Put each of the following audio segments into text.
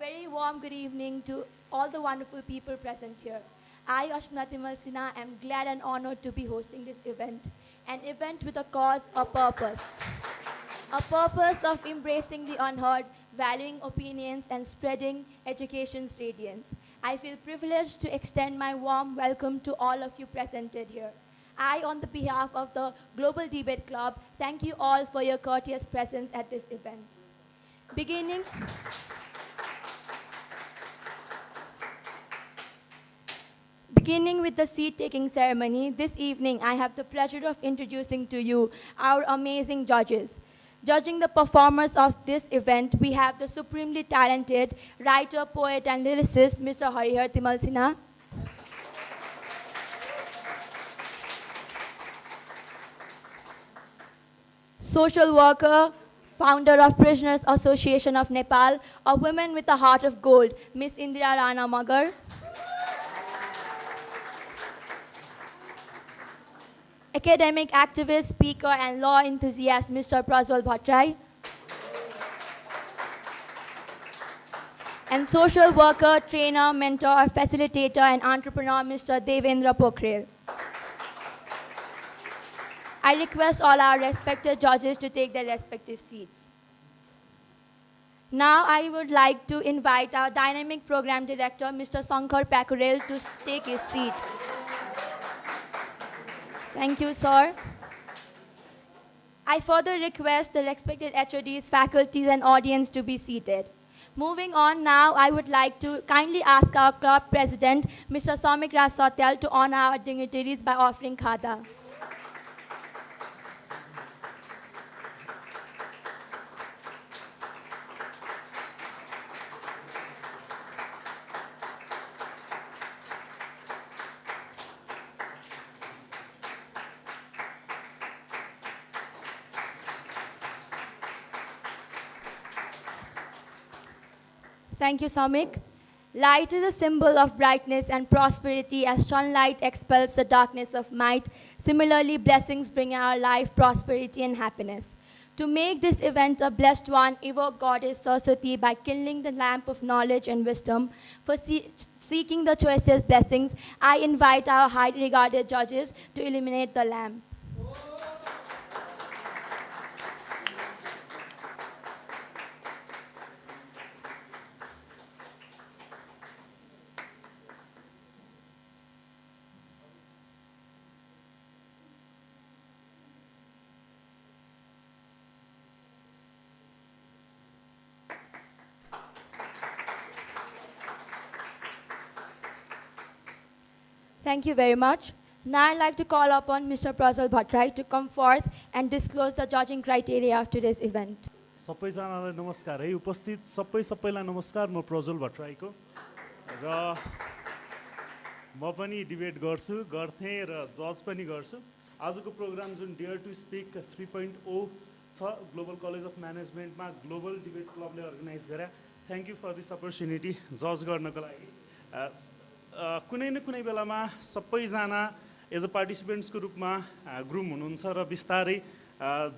very warm good evening to all the wonderful people present here. I, Ashmita Timalsina, am glad and honored to be hosting this event, an event with a cause, a purpose of embracing the unheard, valuing opinions, and spreading education's radiance. I feel privileged to extend my warm welcome to all of you presented here. I, on the behalf of the Global Debate Club, thank you all for your courteous presence at this event. Beginning Beginning with the seat-taking ceremony, this evening I have the pleasure of introducing to you our amazing judges. Judging the performers of this event, we have the supremely talented writer, poet, and lyricist, Mr. Harihar Timalsina. Social worker, founder of Prisoners Association of Nepal, a woman with a heart of gold, Miss Indira Rana Magar. Academic activist, speaker, and law enthusiast, Mr. Prajwal Bhattrai. And social worker, trainer, mentor, facilitator, and entrepreneur, Mr. Devendra Pokhrel. I request all our respected judges to take their respective seats. Now I would like to invite our dynamic program director, Mr. Sankar Pakurel, to take his seat. Thank you, sir. I further request the respected HODs, faculties, and audience to be seated. Moving on now, I would like to kindly ask our club president, Mr. Samik Raj Satyal, to honor our dignitaries by offering khada. Thank you, Samik. Light is a symbol of brightness and prosperity as sunlight expels the darkness of might. Similarly, blessings bring our life prosperity and happiness. To make this event a blessed one, evoke Goddess Saraswati by kindling the lamp of knowledge and wisdom. For seeking the choicest blessings, I invite our highly regarded judges to illuminate the lamp. Thank you very much. Now I'd like to call upon Mr. Prajwal Bhattrai to come forth and disclose the judging criteria of today's event. सबैजनालाई नमस्कार है उपस्थित सबैलाई नमस्कार म प्रज्वल भट्टराईको र म पनि डिबेट गर्थे र जज पनि गर्छु आजको प्रोग्राम जुन डेयर टु स्पिक 3.0 छ ग्लोबल कलेज अफ म्यानेजमेन्टमा ग्लोबल डिबेट क्लबले अर्गनाइज गरे thank you for this opportunity जज गर्नको लागि कुनै न कुनै बेलामा सबैजना एज अ पार्टिसिपेन्ट्सको रूपमा ग्रुम हुनुहुन्छ र बिस्तारै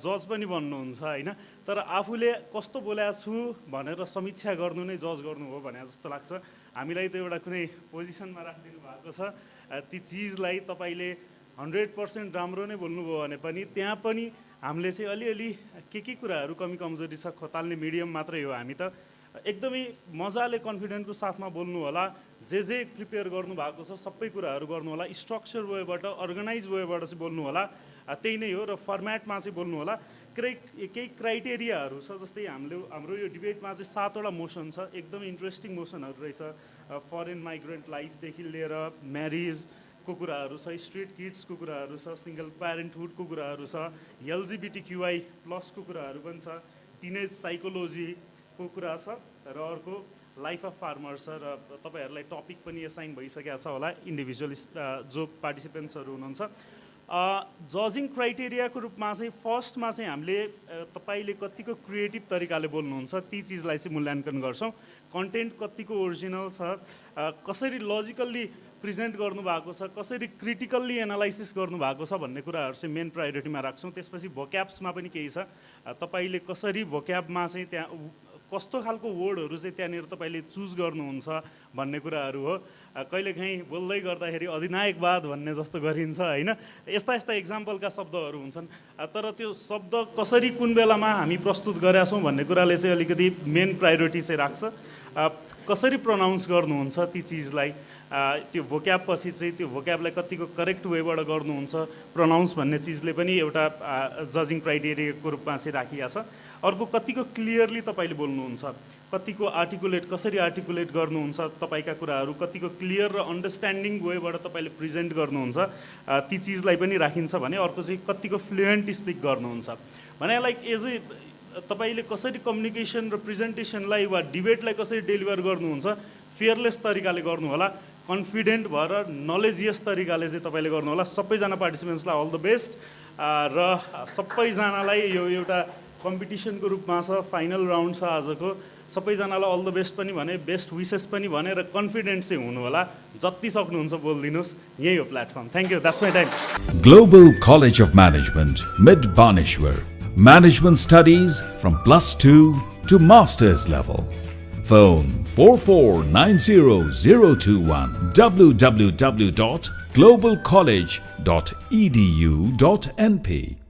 जज पनि बन्नुहुन्छ हैन तर आफूले कस्तो बोलेको छु भनेर समीक्षा गर्नु नै जज गर्नु हो भने जस्तो लाग्छ हामीलाई त एउटा कुनै पोजिसनमा राखिदिनु भएको छ ती चिजलाई तपाईले 100% राम्रो नै बोल्नुभयो भने पनि त्यहाँ पनि हामीले चाहिँ अलिअलि के कुराहरू कमी कमजोरी छ खोताल्ने मिडियम मात्रै हो हामी त एकदमै मजाले कन्फिडेन्टको साथमा बोल्नु होला जे प्रिपेयर गर्नु भएको छ सबै कुराहरू गर्नु होला स्ट्रक्चर वेबाट अर्गनाइज वेबाट चाहिँ बोल्नु होला त्यही नै हो र फर्मेटमा चाहिँ बोल्नु होला केही क्राइटेरियाहरू छ जस्तै हाम्रो यो डिबेटमा चाहिँ 7 वटा मोसन छ एकदमै इन्ट्रेस्टिङ मोसनहरू रहेछ फरेन माइग्रेन्ट लाइफदेखि लिएर म्यारिजको कुराहरू छ स्ट्रिट किड्सको कुराहरू छ सिङ्गल प्यारेन्टहुडको कुराहरू छ LGBTQI+ को कुराहरू पनि छ टिनेज साइकोलोजीको कुरा छ र अर्को लाइफ अफ फार्मर छ र तपाईहरुलाई टपिक पनि असाइन भइसकेको छ होला इन्डिभिजुअल जो पार्टिसिपेन्ट्सहरू हुनुहुन्छ जजिङ क्राइटेरियाको रूपमा चाहिँ फर्स्टमा चाहिँ हामीले तपाईले कतिको क्रिएटिभ तरिकाले बोल्नुहुन्छ ती चिजलाई चाहिँ मूल्याङ्कन गर्छौं कन्टेन्ट कतिको ओरिजिनल छ कसरी लजिकल्ली प्रेजेन्ट गर्नु भएको छ कसरी क्रिटिकल्ली एनालाइसिस गर्नु भएको छ भन्ने कुराहरु चाहिँ मेन प्रायोरिटीमा राख्छौं त्यसपछि भोक्याब्समा पनि केही छ तपाईले कसरी भोक्याबमा चाहिँ त्यहाँ कस्तो खालको वर्डहरू चाहिँ त्यहाँनिर तपाईँले चुज गर्नुहुन्छ भन्ने कुराहरू हो। कहिलेकाहीँ बोल्दै गर्दाखेरि अधिनायकवाद भन्ने जस्तो गरिन्छ होइन, यस्ता यस्ता इक्जाम्पलका शब्दहरू हुन्छन्। तर त्यो शब्द कसरी कुन बेलामा हामी प्रस्तुत गरेका छौँ भन्ने कुराले चाहिँ अलिकति मेन प्रायोरिटी चाहिँ राख्छ। कसरी प्रोनाउन्स गर्नुहुन्छ ती चिजलाई, त्यो भोक्याब पछि चाहिँ त्यो भोक्याबलाई कतिको करेक्ट वेबाट गर्नुहुन्छ, प्रोनाउन्स भन्ने चिजले पनि एउटा जजिङ क्राइटेरियाको रूपमा चाहिँ राखिएको छ। अर्को कतिको क्लियरली तपाईँले बोल्नुहुन्छ, कतिको कसरी आर्टिकुलेट गर्नुहुन्छ तपाईँका कुराहरू, कतिको क्लियर र अन्डरस्ट्यान्डिङ वेबाट तपाईँले प्रेजेन्ट गर्नुहुन्छ, ती चिजलाई पनि राखिन्छ भने अर्को चाहिँ कतिको फ्लुएन्ट स्पिक गर्नुहुन्छ भने लाइक एज ए तपाईँले कसरी कम्युनिकेसन र प्रेजेन्टेसनलाई वा डिबेटलाई कसरी डेलिभर गर्नुहुन्छ, फियरलेस तरिकाले गर्नु होला, कन्फिडेन्ट भएर नलेजियस तरिकाले चाहिँ तपाईँले गर्नु होला। सबैजना पार्टिसिपेन्ट्सलाई अल द बेस्ट र सबैजनालाई यो एउटा कम्पिटिसनको रूपमा छ, फाइनल राउन्ड छ आजको। सबैजनालाई अल द बेस्ट पनि भने, बेस्ट विसेस पनि भने र कन्फिडेन्ट चाहिँ हुनु होला। जति सक्नुहुन्छ बोलिदिनुहोस्, यही हो platform. Thank you, that's my time. Global College of Management, Mid Baneshwar. Management studies from +2 to master's level. Phone 4490-021 www.globalcollege.edu.np